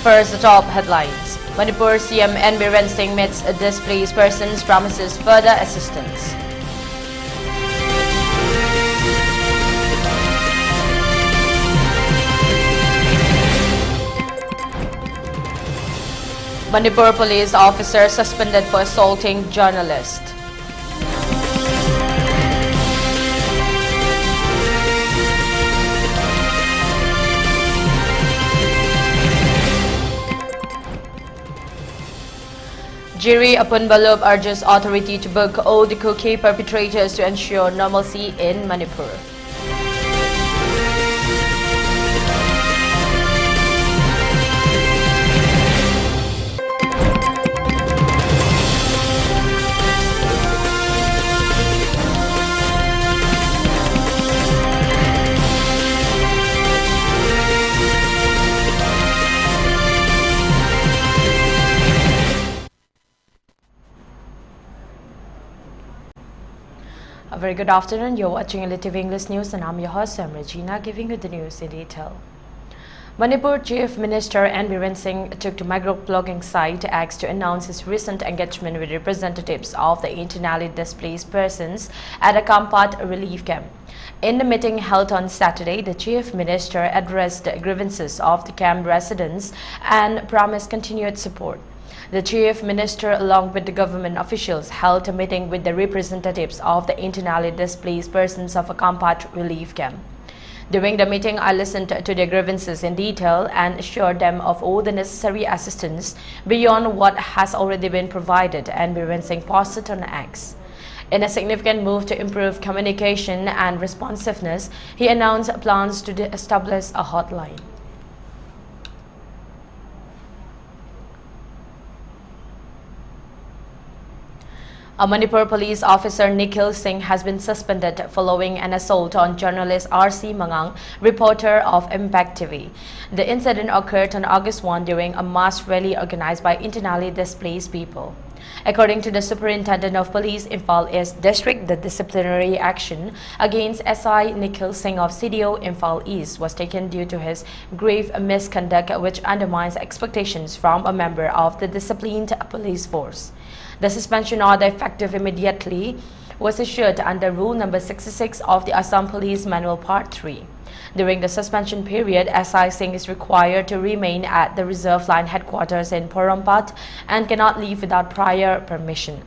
First, the top headlines. Manipur CM N. Biren Singh meets displaced persons, promises further assistance. Manipur police officer suspended for assaulting journalist. Jiri Apunbalub urges authority to book all the cookie perpetrators to ensure normalcy in Manipur. A very good afternoon. You're watching ELITETV English News and I'm your host, Ragina, giving you the news in detail. Manipur Chief Minister N. Biren Singh took to microblogging site X to announce his recent engagement with representatives of the internally displaced persons at a Kampat relief camp. In the meeting held on Saturday, the Chief Minister addressed the grievances of the camp residents and promised continued support. The Chief Minister, along with the government officials, held a meeting with the representatives of the internally displaced persons of a Kampat relief camp. During the meeting, I listened to their grievances in detail and assured them of all the necessary assistance beyond what has already been provided, and Biren Singh posted on X. In a significant move to improve communication and responsiveness, he announced plans to establish a hotline. A Manipur police officer, Nikhil Singh, has been suspended following an assault on journalist R.C. Mangang, reporter of Impact TV. The incident occurred on August 1 during a mass rally organized by internally displaced people. According to the Superintendent of Police, Imphal East District, the disciplinary action against SI Nikhil Singh of CDO Imphal East was taken due to his grave misconduct, which undermines expectations from a member of the disciplined police force. The suspension order, effective immediately, was issued under Rule No. 66 of the Assam Police Manual Part 3. During the suspension period, SI Singh is required to remain at the Reserve Line headquarters in Porompat and cannot leave without prior permission.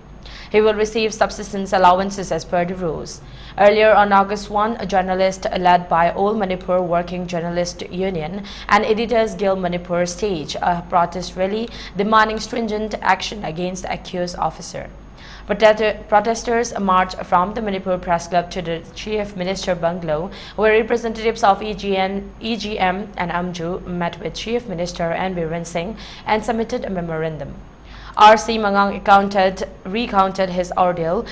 He will receive subsistence allowances as per the rules. Earlier on August 1, a journalist led by All Manipur Working Journalist Union and Editors Guild Manipur staged a protest rally demanding stringent action against the accused officer. Protesters marched from the Manipur Press Club to the Chief Minister Bungalow, where representatives of EGM and AMJU met with Chief Minister N. Biren Singh and submitted a memorandum. R.C. Mangang recounted his ordeal,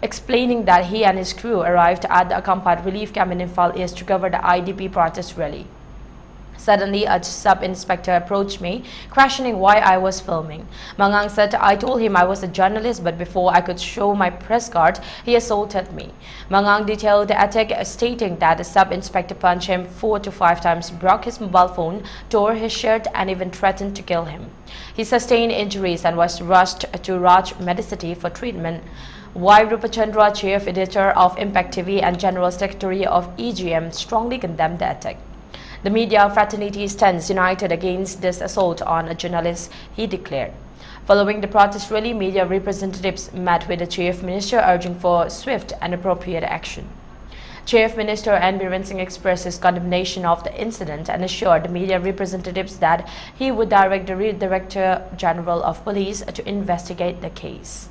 explaining that he and his crew arrived at the Kampat relief camp in Imphal East to cover the IDP protest rally. Suddenly, a sub-inspector approached me, questioning why I was filming. Mangang said, I told him I was a journalist, but before I could show my press card, he assaulted me. Mangang detailed the attack, stating that the sub-inspector punched him 4 to 5 times, broke his mobile phone, tore his shirt, and even threatened to kill him. He sustained injuries and was rushed to Raj Medicity for treatment. Y. Rupachandra, chief editor of Impact TV and general secretary of EGM, strongly condemned the attack. The media fraternity stands united against this assault on a journalist, he declared. Following the protest rally, media representatives met with the Chief Minister urging for swift and appropriate action. Chief Minister N. Biren Singh expressed his condemnation of the incident and assured the media representatives that he would direct the Director General of Police to investigate the case.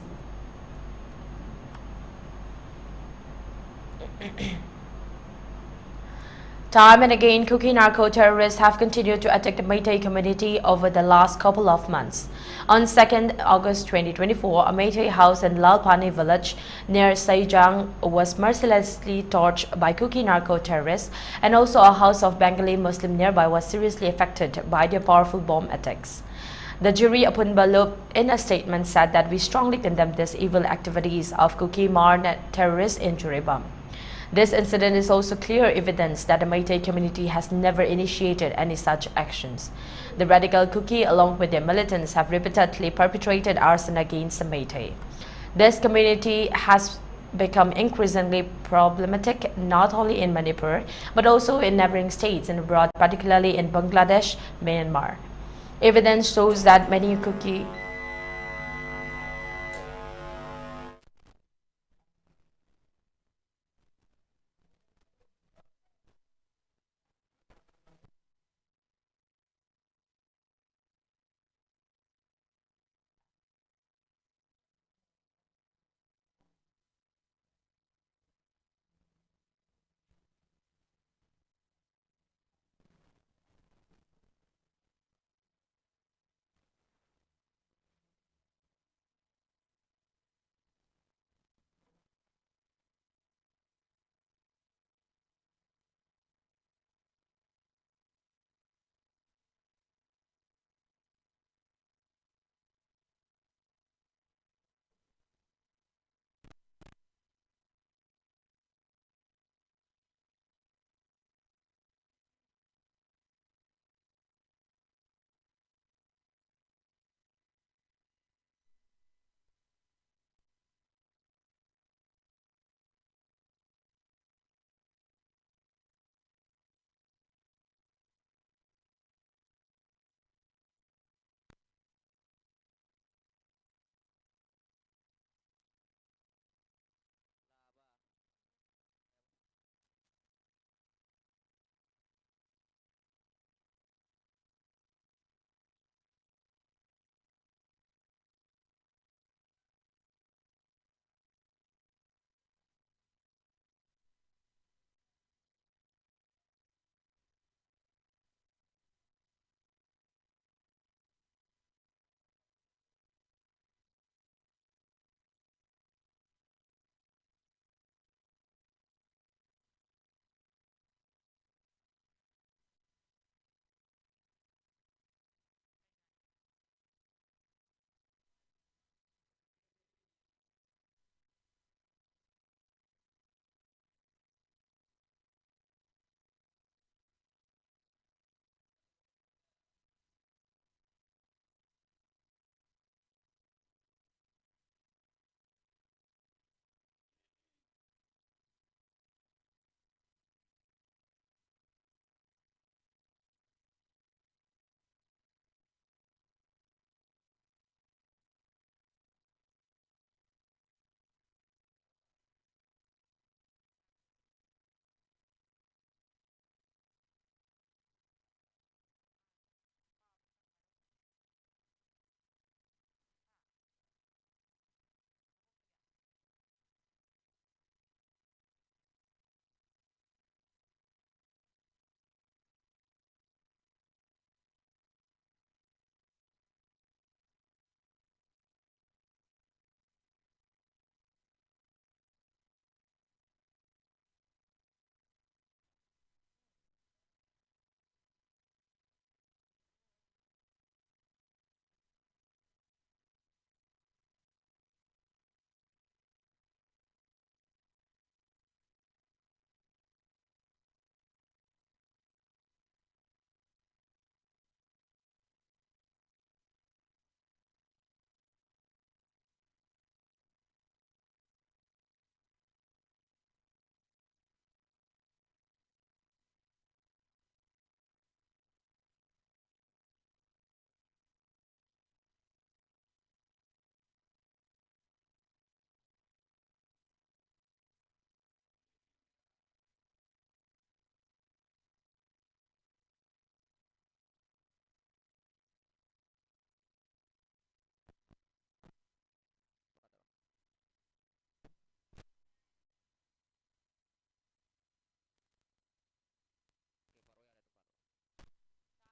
Time and again, cookie narco-terrorists have continued to attack the Meitei community over the last couple of months. On 2nd August 2024, a Meitei house in Lalpani village near Saijang was mercilessly torched by cookie narco-terrorists, and also a house of Bengali Muslim nearby was seriously affected by their powerful bomb attacks. The Jiri Apunbalub, in a statement, said that we strongly condemn these evil activities of cookie Mar terrorists in Juribam. This incident is also clear evidence that the Meitei community has never initiated any such actions. The radical Kuki, along with their militants, have repeatedly perpetrated arson against the Meitei. This community has become increasingly problematic not only in Manipur but also in neighboring states and abroad, particularly in Bangladesh, Myanmar. Evidence shows that many Kuki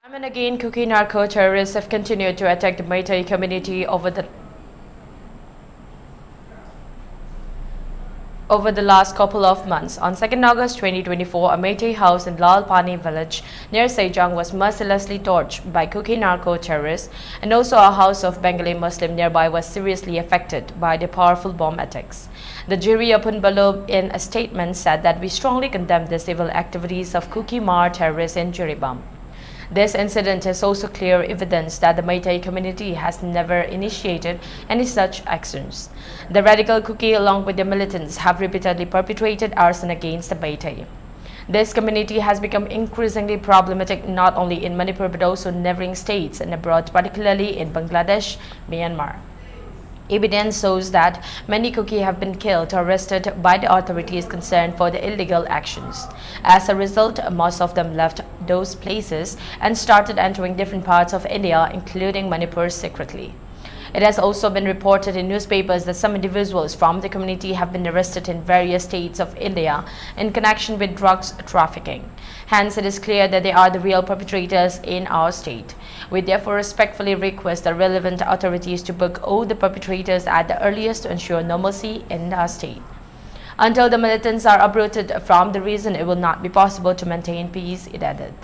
time and again, Kuki narco-terrorists have continued to attack the Meitei community over the last couple of months. On 2nd August 2024, a Meitei house in Lal Pani village near Sejong was mercilessly torched by Kuki narco-terrorists, and also a house of Bengali Muslim nearby was seriously affected by the powerful bomb attacks. The jury upon below in a statement said that we strongly condemn the civil activities of Kuki Mar terrorists in Jiribam. This incident is also clear evidence that the Meitei community has never initiated any such actions. The radical Kuki, along with the militants, have repeatedly perpetrated arson against the Meitei. This community has become increasingly problematic not only in Manipur but also in neighboring states and abroad, particularly in Bangladesh, Myanmar. Evidence shows that many Kuki have been killed or arrested by the authorities concerned for the illegal actions. As a result, most of them left those places and started entering different parts of India, including Manipur, secretly. It has also been reported in newspapers that some individuals from the community have been arrested in various states of India in connection with drugs trafficking. Hence, it is clear that they are the real perpetrators in our state. We therefore respectfully request the relevant authorities to book all the perpetrators at the earliest to ensure normalcy in our state. Until the militants are uprooted from the region, it will not be possible to maintain peace, it added.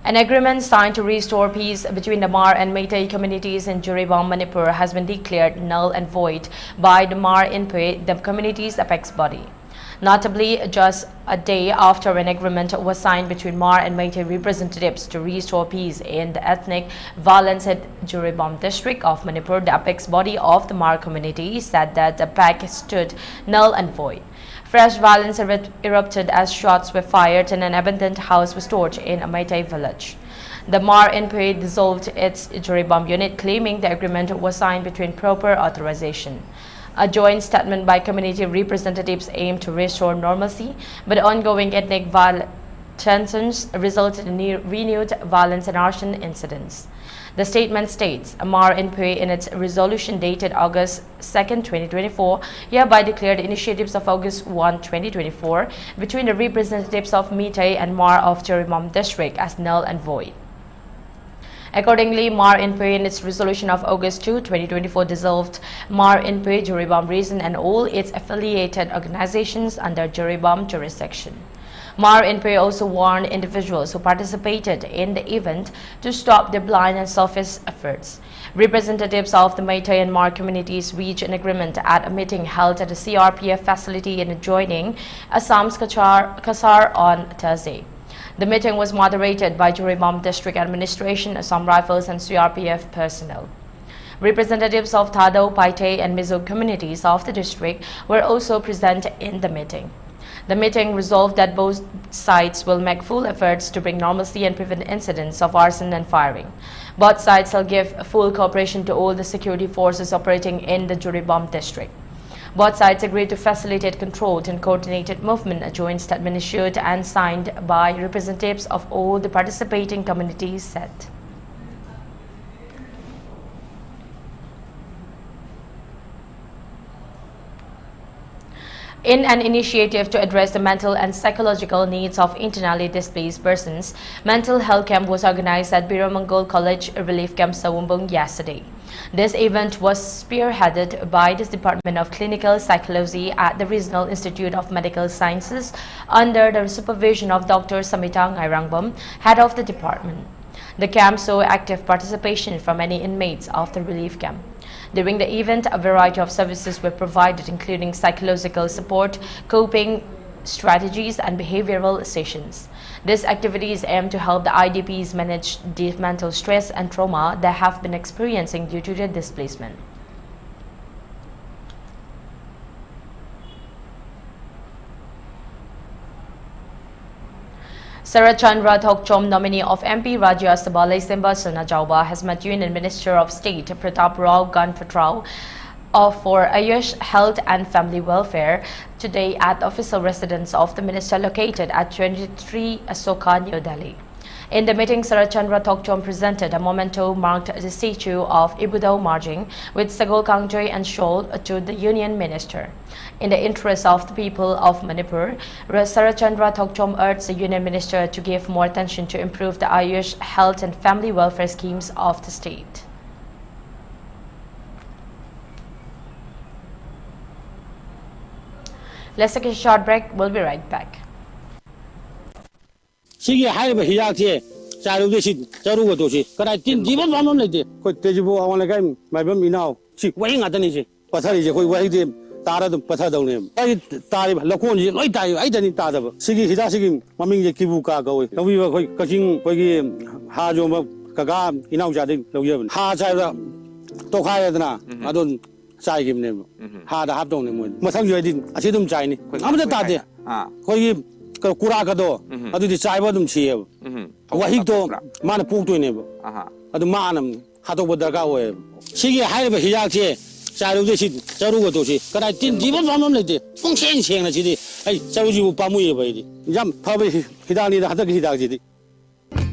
An agreement signed to restore peace between the Mar and Meitei communities in Jiribam, Manipur has been declared null and void by the Mar Inpui, the community's apex body. Notably, just a day after an agreement was signed between Mar and Meitei representatives to restore peace in the ethnic violence at Jiribam district of Manipur, the apex body of the Mar community said that the pact stood null and void. Fresh violence erupted as shots were fired and an abandoned house was torched in a Meitei village. The Mar Inpui dissolved its Jiribam unit, claiming the agreement was signed between proper authorization. A joint statement by community representatives aimed to restore normalcy, but ongoing ethnic tensions resulted in renewed violence and arson incidents. The statement states, Mar Inpui in its resolution dated August 2, 2024, hereby declared initiatives of August 1, 2024 between the representatives of Meitei and Mar of Jiribam district as null and void. Accordingly, Mar Inpui in its resolution of August 2, 2024 dissolved Mar Inpui Jiribam region and all its affiliated organizations under Jiribam jurisdiction. Mar Inpui also warned individuals who participated in the event to stop their blind and selfish efforts. Representatives of the Meitei and Mar communities reached an agreement at a meeting held at a CRPF facility in adjoining Assam's Kasar on Thursday. The meeting was moderated by Jiribam District Administration, Assam Rifles and CRPF personnel. Representatives of Thado, Paitei and Mizo communities of the district were also present in the meeting. The meeting resolved that both sides will make full efforts to bring normalcy and prevent incidents of arson and firing. Both sides will give full cooperation to all the security forces operating in the Jiribam district. Both sides agreed to facilitate controlled and coordinated movement, a joint statement issued and signed by representatives of all the participating communities said. In an initiative to address the mental and psychological needs of internally displaced persons, mental health camp was organized at Biromangol College Relief Camp Sawumbung yesterday. This event was spearheaded by the Department of Clinical Psychology at the Regional Institute of Medical Sciences under the supervision of Dr. Samita Ngairangbam, head of the department. The camp saw active participation from many inmates of the relief camp. During the event, a variety of services were provided, including psychological support, coping strategies, and behavioral sessions. These activities aim to help the IDPs manage the mental stress and trauma they have been experiencing due to their displacement. Sarah Chandra Thokchom, nominee of MP Rajya Sabha Laisemba Sonajauba, has met Union Minister of State Pratap Rao Ganpatrao for Ayush Health and Family Welfare today at official residence of the minister located at 23 Asoka, New Delhi. In the meeting, Sarah Chandra Thokchom presented a memento marked the statue of Ibudao Marjing with Sagol Kangjoy and shawl to the Union Minister. In the interest of the people of Manipur, Sarah Chandra Thokchom urged the Union Minister to give more attention to improve the Ayush health and family welfare schemes of the state. Let's take a short break. We'll be right back. Charu de shi, charu go to shi. Kara tin jiban famam le de. Koi tejibo awan le kai mai bam inao. Si wai nga tani shi. Pathari je koi wai de tara de patha dong ne. Ai tari lakon ji loi tai ai tani ta da ba. Sigi hida sigi maming je kibu ka ga wai. Lawi ba koi kaching koi gi ha jo ma kaga inao ja de lawi ba. Ha chai da to khai da na. Adon chai gi ne. Ha da hap dong ne mo. Masang jo din achi dum chai ni. Amda ta de. Koi Kura Kado, adu di Saibadum Chiev, Wahito, Mana Putu Nebo, Adu Manam, Hato Bodagawe. She hired a Hiyachi, Saru, Saru Toshi, but I didn't even on it. Function Chang City, I Saru Pamu, Jump probably Hidani the Hidaki.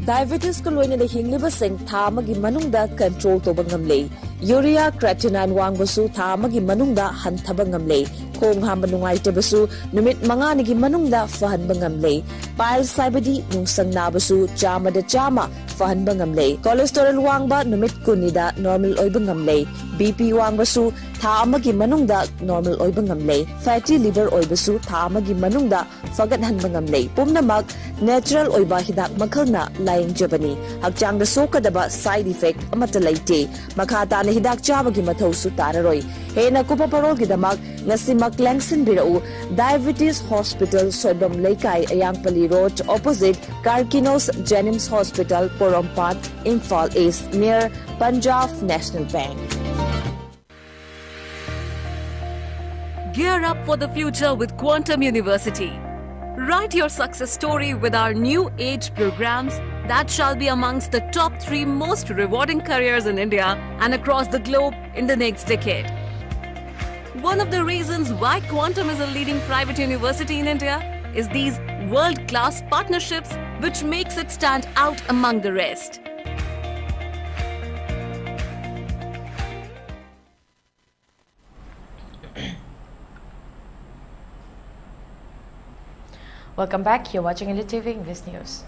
Diabetes colony the Hingliba Sing Tamagi Manunda control to Bangamle, Urea creatinine Wangbasu Tamagi Manunda Hantabangamle, Kong Hamanungai Tabasu, Numit Manganigi Manunda Fahan Bangamle, Pile Sibadi Nungsang Nabasu, Jama de Jama, Fahan Bangamle, Cholesterol Wangba Numit Kunida, normal Oibangamle, BP Wangbasu, Tamagi Manunda, normal Oibangamle, Fatty liver Oibasu, Tamagi Manunda, Fagat Hanbangamle, Pumnamak, natural Oiba Hidak Makalna, Lying Jabani, Hakjang the Soka daba side effect, Amatalaite, Makata ni Hidak Jabagi Matosu Tararoy, Hena Kupa Parogi damak, Nasimak Langson Birau, Diabetes Hospital, Sodom Laikai, Ayangpali Road, opposite Karkinos Jennings Hospital, Porompat, Imphal East, near Punjab National Bank. Gear up for the future with Quantum University. Write your success story with our new age programs that shall be amongst the top 3 most rewarding careers in India and across the globe in the next decade. One of the reasons why Quantum is a leading private university in India is these world-class partnerships which makes it stand out among the rest. Welcome back. You're watching ELITETV English News.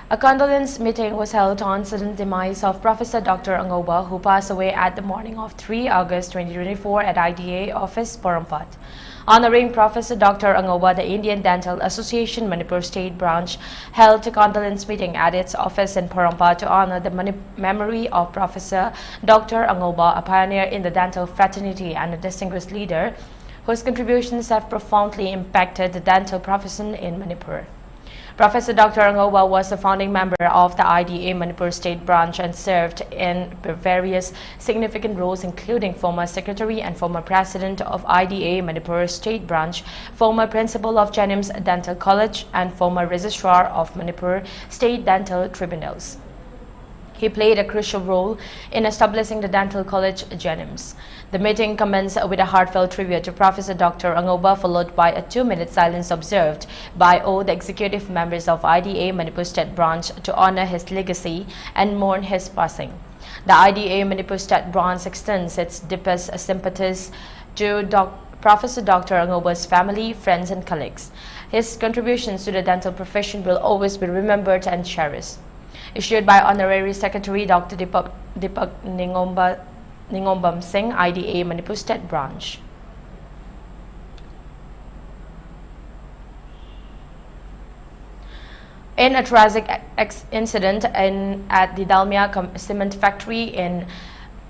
A condolence meeting was held on sudden demise of Professor Dr. Anga, who passed away at the morning of 3 August 2024 at IDA office, Porompat. Honoring Professor Dr. Anga, the Indian Dental Association Manipur State Branch held a condolence meeting at its office in Porompat to honor the memory of Professor Dr. Anga, a pioneer in the dental fraternity and a distinguished leader whose contributions have profoundly impacted the dental profession in Manipur. Professor Dr. Anga was a founding member of the IDA Manipur State Branch and served in various significant roles, including former secretary and former president of IDA Manipur State Branch, former principal of Jennings Dental College, and former registrar of Manipur State Dental Tribunals. He played a crucial role in establishing the Dental College Jennings. The meeting commenced with a heartfelt tribute to Professor Dr. Anga, followed by a 2-minute silence observed by all the executive members of IDA Manipur State Branch to honor his legacy and mourn his passing. The IDA Manipur State Branch extends its deepest sympathies to Professor Dr. Anga's family, friends and colleagues. His contributions to the dental profession will always be remembered and cherished. Issued by Honorary Secretary Dr. Deepak Ningombam Singh, IDA Manipur State Branch. In a tragic incident at the Dalmia cement factory in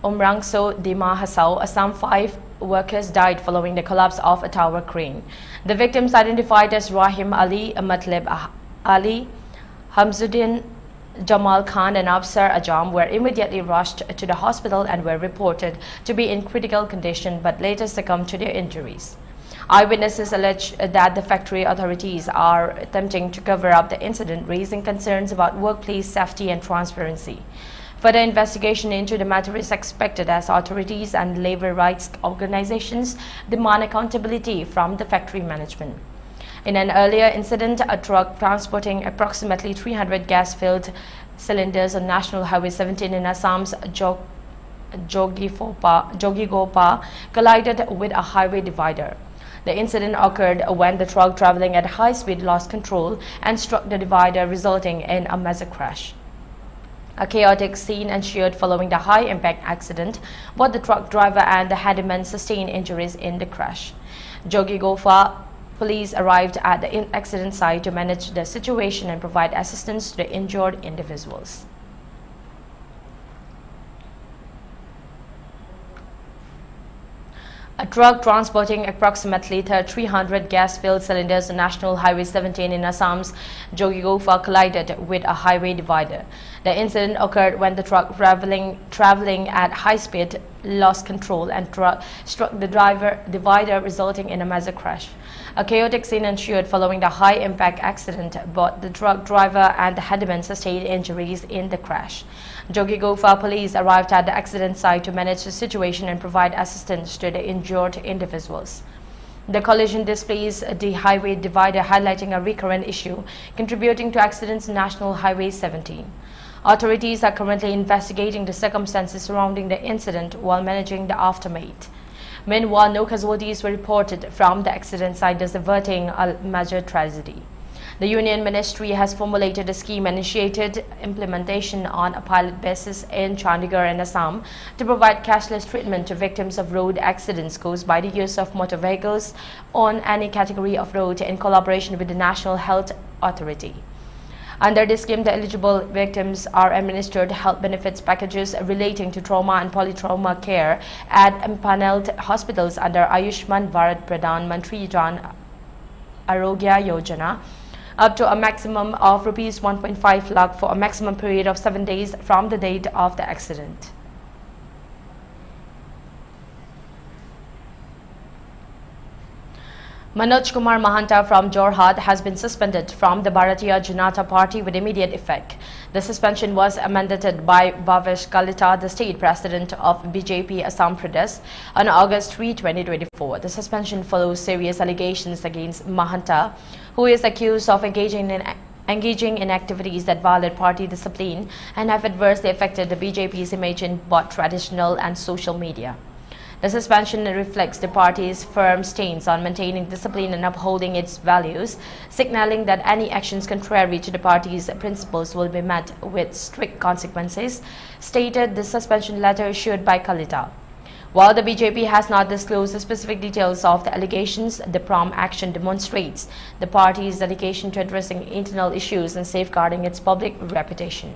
Umrangso, Dima Hasao, Assam, 5 workers died following the collapse of a tower crane. The victims, identified as Rahim Ali, Matleb Ali, Hamzuddin, Jamal Khan and Afsar Ajam, were immediately rushed to the hospital and were reported to be in critical condition but later succumbed to their injuries. Eyewitnesses allege that the factory authorities are attempting to cover up the incident, raising concerns about workplace safety and transparency. Further investigation into the matter is expected as authorities and labor rights organizations demand accountability from the factory management. In an earlier incident, a truck transporting approximately 300 gas-filled cylinders on National Highway 17 in Assam's Jogigopa collided with a highway divider. The incident occurred when the truck traveling at high speed lost control and struck the divider, resulting in a major crash. A chaotic scene ensued following the high-impact accident. Both the truck driver and the handyman sustained injuries in the crash. Jogigopa police arrived at the accident site to manage the situation and provide assistance to the injured individuals. A truck transporting approximately 300 gas-filled cylinders on National Highway 17 in Assam's Jogigofa collided with a highway divider. The incident occurred when the truck traveling at high speed lost control and struck the divider, resulting in a major crash. A chaotic scene ensued following the high-impact accident, but the truck driver and the headman sustained injuries in the crash. Jogigofa police arrived at the accident site to manage the situation and provide assistance to the injured individuals. The collision displays the highway divider, highlighting a recurrent issue contributing to accidents on National Highway 17. Authorities are currently investigating the circumstances surrounding the incident while managing the aftermath. Meanwhile, no casualties were reported from the accident site, thus averting a major tragedy. The Union Ministry has formulated a scheme and initiated implementation on a pilot basis in Chandigarh and Assam to provide cashless treatment to victims of road accidents caused by the use of motor vehicles on any category of road in collaboration with the National Health Authority. Under this scheme, the eligible victims are administered health benefits packages relating to trauma and polytrauma care at empaneled hospitals under Ayushman Bharat Pradhan Mantri Jan Arogya Yojana, up to a maximum of Rs 1.5 lakh for a maximum period of 7 days from the date of the accident. Manoj Kumar Mahanta from Jorhat has been suspended from the Bharatiya Janata Party with immediate effect. The suspension was amended by Bhavesh Kalita, the state president of BJP Assam Pradesh, on August 3, 2024. The suspension follows serious allegations against Mahanta, who is accused of engaging in activities that violate party discipline and have adversely affected the BJP's image in both traditional and social media. The suspension reflects the party's firm stance on maintaining discipline and upholding its values, signaling that any actions contrary to the party's principles will be met with strict consequences, stated the suspension letter issued by Kalita. While the BJP has not disclosed the specific details of the allegations, the prompt action demonstrates the party's dedication to addressing internal issues and safeguarding its public reputation.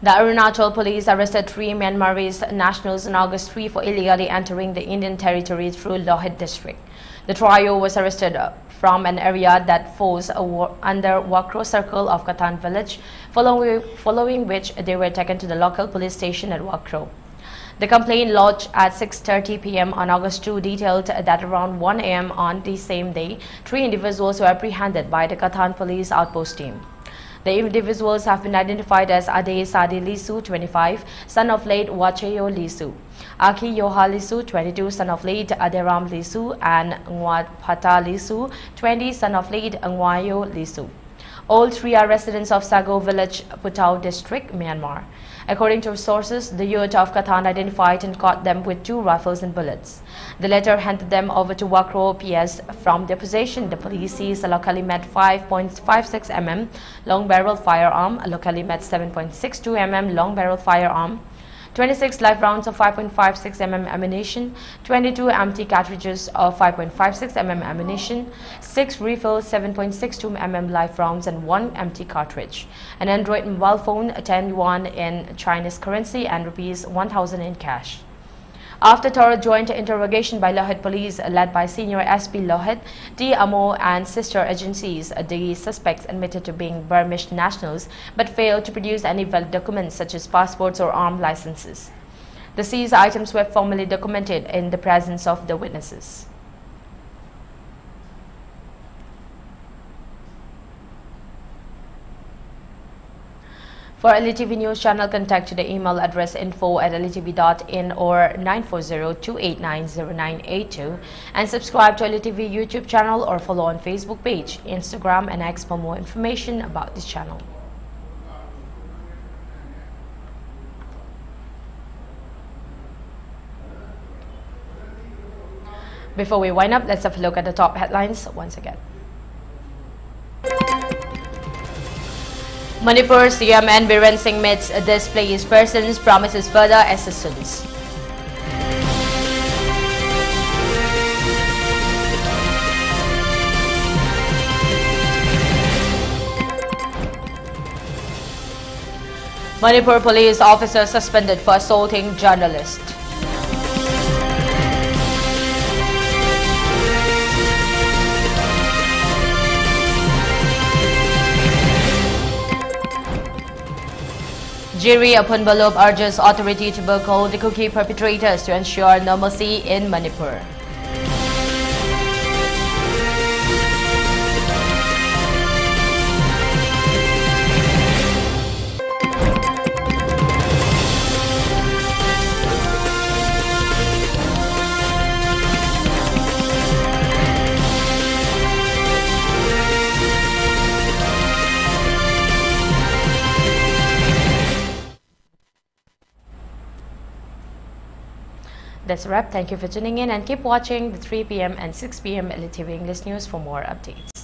The Arunachal police arrested 3 Myanmarese nationals on August 3 for illegally entering the Indian territory through Lohit district. The trio was arrested from an area that falls under Wakro circle of Katan village, following which they were taken to the local police station at Wakro. The complaint lodged at 6:30 p.m. on August 2 detailed that around 1 a.m. on the same day, 3 individuals were apprehended by the Katan police outpost team. The individuals have been identified as Ade Sadi Lisu, 25, son of late Wacheyo Lisu, Aki Yoha Lisu, 22, son of late Aderam Lisu, and Ngwat Pata Lisu, 20, son of late Ngwayo Lisu. All 3 are residents of Sago village, Putao district, Myanmar. According to sources, the youth of Katan identified and caught them with 2 rifles and bullets. The latter handed them over to Wakro PS. From their possession, the police seized a locally made 5.56 mm long barrel firearm, a locally made 7.62 mm long barrel firearm, 26 live rounds of 5.56 mm ammunition, 22 empty cartridges of 5.56 mm ammunition, 6 refills 7.62 mm live rounds and 1 empty cartridge, an Android mobile phone, 10 yuan in Chinese currency and Rs 1,000 in cash. After thorough joint interrogation by Lohit police led by senior SP Lohit, DMO and sister agencies, the suspects admitted to being Burmese nationals but failed to produce any valid documents such as passports or armed licenses. The seized items were formally documented in the presence of the witnesses. For ELITETV News channel, contact to the email address info@elitv.in or 940-289-0982 and subscribe to ELITETV YouTube channel or follow on Facebook page, Instagram and X for more information about this channel. Before we wind up, let's have a look at the top headlines once again. Manipur CM and Biren Singh meets displaced persons, promises further assistance. Manipur police officer suspended for assaulting journalist. Jiri Apunbalop urges authority to boycott the cookie perpetrators to ensure normalcy in Manipur. That's a wrap. Thank you for tuning in and keep watching the 3 p.m. and 6 p.m. ELITETV English News for more updates.